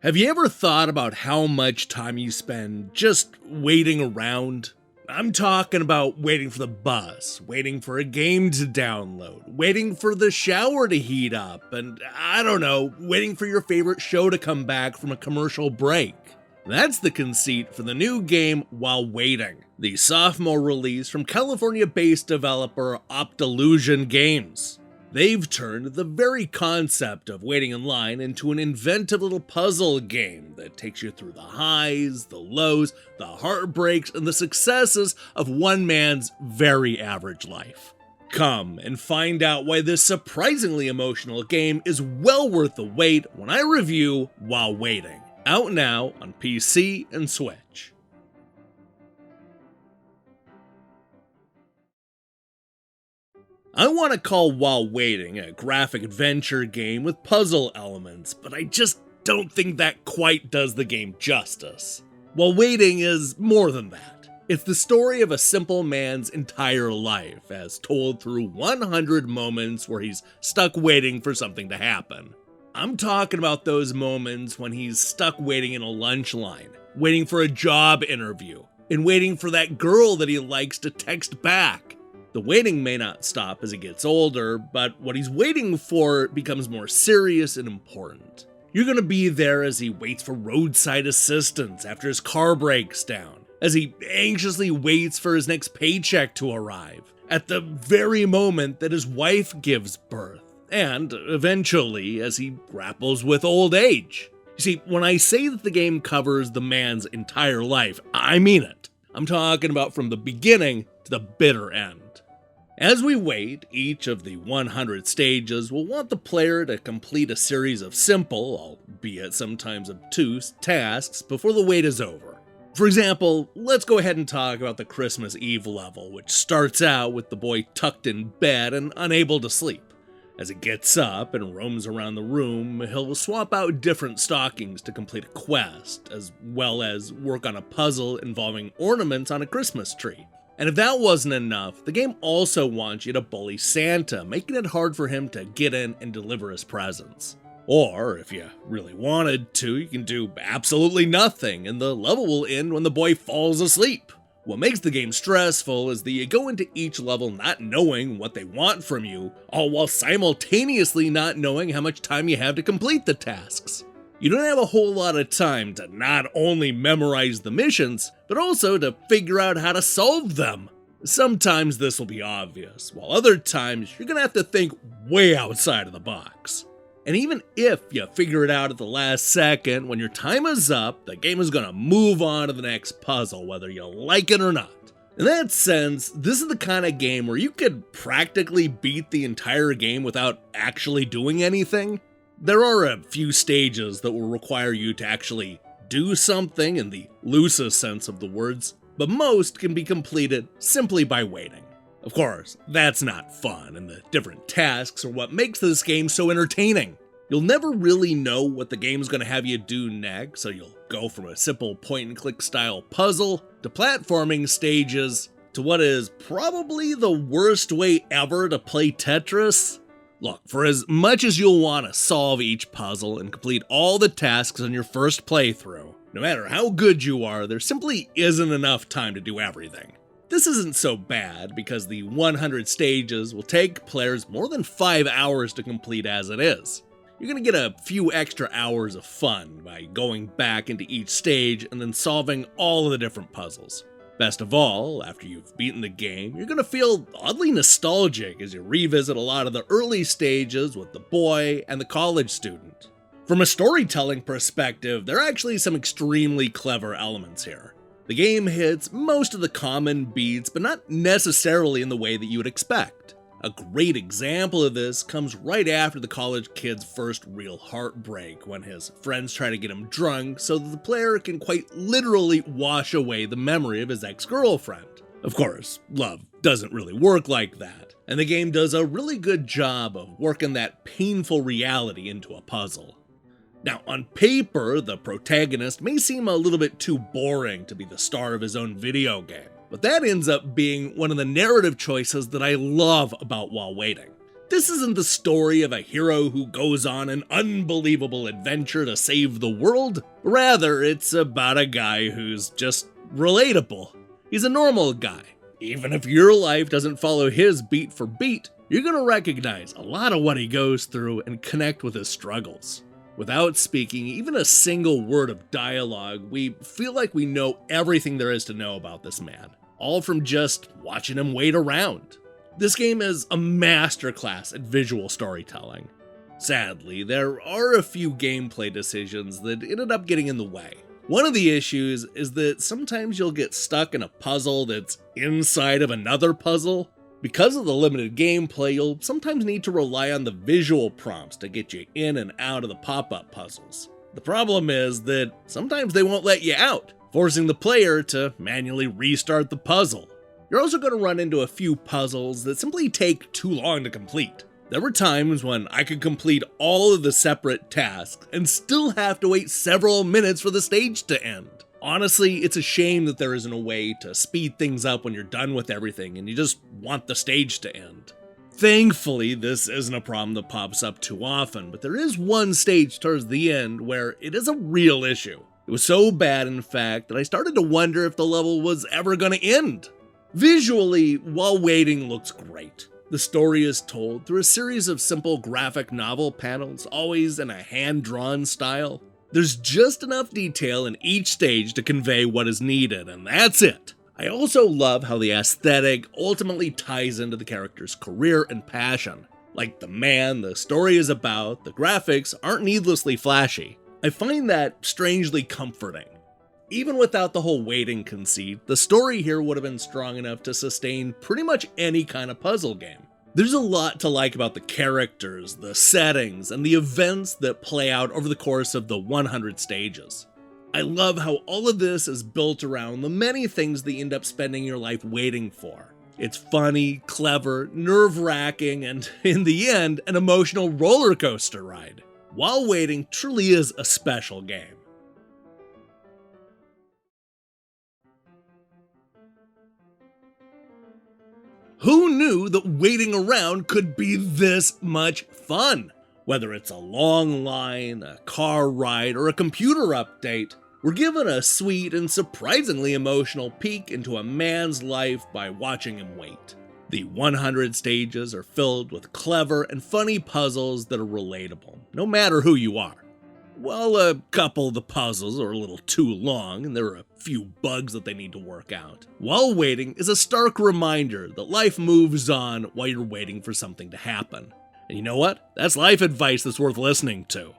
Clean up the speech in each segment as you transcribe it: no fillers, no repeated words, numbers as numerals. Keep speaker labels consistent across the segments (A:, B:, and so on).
A: Have you ever thought about how much time you spend just waiting around? I'm talking about waiting for the bus, waiting for a game to download, waiting for the shower to heat up, and I don't know, waiting for your favorite show to come back from a commercial break. That's the conceit for the new game While Waiting, the sophomore release from California-based developer Defunct Games. They've turned the very concept of waiting in line into an inventive little puzzle game that takes you through the highs, the lows, the heartbreaks, and the successes of one man's very average life. Come and find out why this surprisingly emotional game is well worth the wait when I review While Waiting, out now on PC and Switch. I want to call While Waiting a graphic adventure game with puzzle elements, but I just don't think that quite does the game justice. While Waiting is more than that. It's the story of a simple man's entire life, as told through 100 moments where he's stuck waiting for something to happen. I'm talking about those moments when he's stuck waiting in a lunch line, waiting for a job interview, and waiting for that girl that he likes to text back. The waiting may not stop as he gets older, but what he's waiting for becomes more serious and important. You're gonna be there as he waits for roadside assistance after his car breaks down, as he anxiously waits for his next paycheck to arrive, at the very moment that his wife gives birth, and eventually as he grapples with old age. You see, when I say that the game covers the man's entire life, I mean it. I'm talking about from the beginning to the bitter end. As we wait, each of the 100 stages will want the player to complete a series of simple, albeit sometimes obtuse, tasks before the wait is over. For example, let's go ahead and talk about the Christmas Eve level, which starts out with the boy tucked in bed and unable to sleep. As he gets up and roams around the room, he'll swap out different stockings to complete a quest, as well as work on a puzzle involving ornaments on a Christmas tree. And if that wasn't enough, the game also wants you to bully Santa, making it hard for him to get in and deliver his presents. Or, if you really wanted to, you can do absolutely nothing, and the level will end when the boy falls asleep. What makes the game stressful is that you go into each level not knowing what they want from you, all while simultaneously not knowing how much time you have to complete the tasks. You don't have a whole lot of time to not only memorize the missions, but also to figure out how to solve them. Sometimes this will be obvious, while other times you're gonna have to think way outside of the box. And even if you figure it out at the last second, when your time is up, the game is gonna move on to the next puzzle, whether you like it or not. In that sense, this is the kind of game where you could practically beat the entire game without actually doing anything. There are a few stages that will require you to actually do something in the loosest sense of the words, but most can be completed simply by waiting. Of course, that's not fun, and the different tasks are what makes this game so entertaining. You'll never really know what the game's gonna have you do next, so you'll go from a simple point-and-click style puzzle to platforming stages to what is probably the worst way ever to play Tetris. Look, for as much as you'll want to solve each puzzle and complete all the tasks on your first playthrough, no matter how good you are, there simply isn't enough time to do everything. This isn't so bad because the 100 stages will take players more than 5 hours to complete as it is. You're going to get a few extra hours of fun by going back into each stage and then solving all of the different puzzles. Best of all, after you've beaten the game, you're going to feel oddly nostalgic as you revisit a lot of the early stages with the boy and the college student. From a storytelling perspective, there are actually some extremely clever elements here. The game hits most of the common beats, but not necessarily in the way that you would expect. A great example of this comes right after the college kid's first real heartbreak, when his friends try to get him drunk so that the player can quite literally wash away the memory of his ex-girlfriend. Of course, love doesn't really work like that, and the game does a really good job of working that painful reality into a puzzle. Now, on paper, the protagonist may seem a little bit too boring to be the star of his own video game, but that ends up being one of the narrative choices that I love about While Waiting. This isn't the story of a hero who goes on an unbelievable adventure to save the world. Rather, it's about a guy who's just relatable. He's a normal guy. Even if your life doesn't follow his beat for beat, you're gonna recognize a lot of what he goes through and connect with his struggles. Without speaking even a single word of dialogue, we feel like we know everything there is to know about this man, all from just watching him wait around. This game is a masterclass at visual storytelling. Sadly, there are a few gameplay decisions that ended up getting in the way. One of the issues is that sometimes you'll get stuck in a puzzle that's inside of another puzzle. Because of the limited gameplay, you'll sometimes need to rely on the visual prompts to get you in and out of the pop-up puzzles. The problem is that sometimes they won't let you out, forcing the player to manually restart the puzzle. You're also going to run into a few puzzles that simply take too long to complete. There were times when I could complete all of the separate tasks and still have to wait several minutes for the stage to end. Honestly, it's a shame that there isn't a way to speed things up when you're done with everything and you just want the stage to end. Thankfully, this isn't a problem that pops up too often, but there is one stage towards the end where it is a real issue. It was so bad, in fact, that I started to wonder if the level was ever going to end. Visually, While Waiting looks great. The story is told through a series of simple graphic novel panels, always in a hand-drawn style. There's just enough detail in each stage to convey what is needed, and that's it. I also love how the aesthetic ultimately ties into the character's career and passion. Like the man the story is about, the graphics aren't needlessly flashy. I find that strangely comforting. Even without the whole waiting conceit, the story here would have been strong enough to sustain pretty much any kind of puzzle game. There's a lot to like about the characters, the settings, and the events that play out over the course of the 100 stages. I love how all of this is built around the many things that you end up spending your life waiting for. It's funny, clever, nerve-wracking, and in the end, an emotional roller coaster ride. While Waiting truly is a special game. Who knew that waiting around could be this much fun? Whether it's a long line, a car ride, or a computer update, we're given a sweet and surprisingly emotional peek into a man's life by watching him wait. The 100 stages are filled with clever and funny puzzles that are relatable, no matter who you are. While a couple of the puzzles are a little too long and there are a few bugs that they need to work out, While Waiting is a stark reminder that life moves on while you're waiting for something to happen. And you know what? That's life advice that's worth listening to.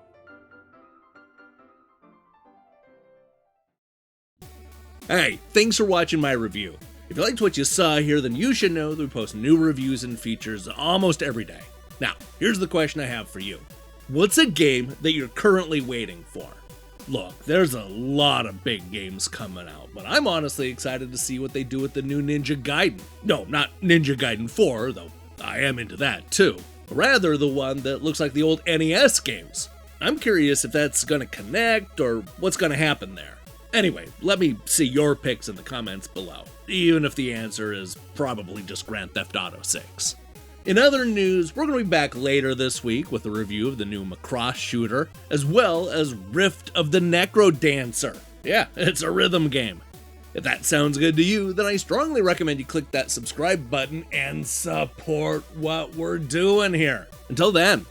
A: Hey, thanks for watching my review. If you liked what you saw here, then you should know that we post new reviews and features almost every day. Now, here's the question I have for you. What's a game that you're currently waiting for? Look, there's a lot of big games coming out, but I'm honestly excited to see what they do with the new Ninja Gaiden. No, not Ninja Gaiden 4, though I am into that too. Rather, the one that looks like the old NES games. I'm curious if that's gonna connect or what's gonna happen there. Anyway, let me see your picks in the comments below, even if the answer is probably just Grand Theft Auto 6. In other news, we're going to be back later this week with a review of the new Macross shooter, as well as Rift of the Necro Dancer. Yeah, it's a rhythm game. If that sounds good to you, then I strongly recommend you click that subscribe button and support what we're doing here. Until then,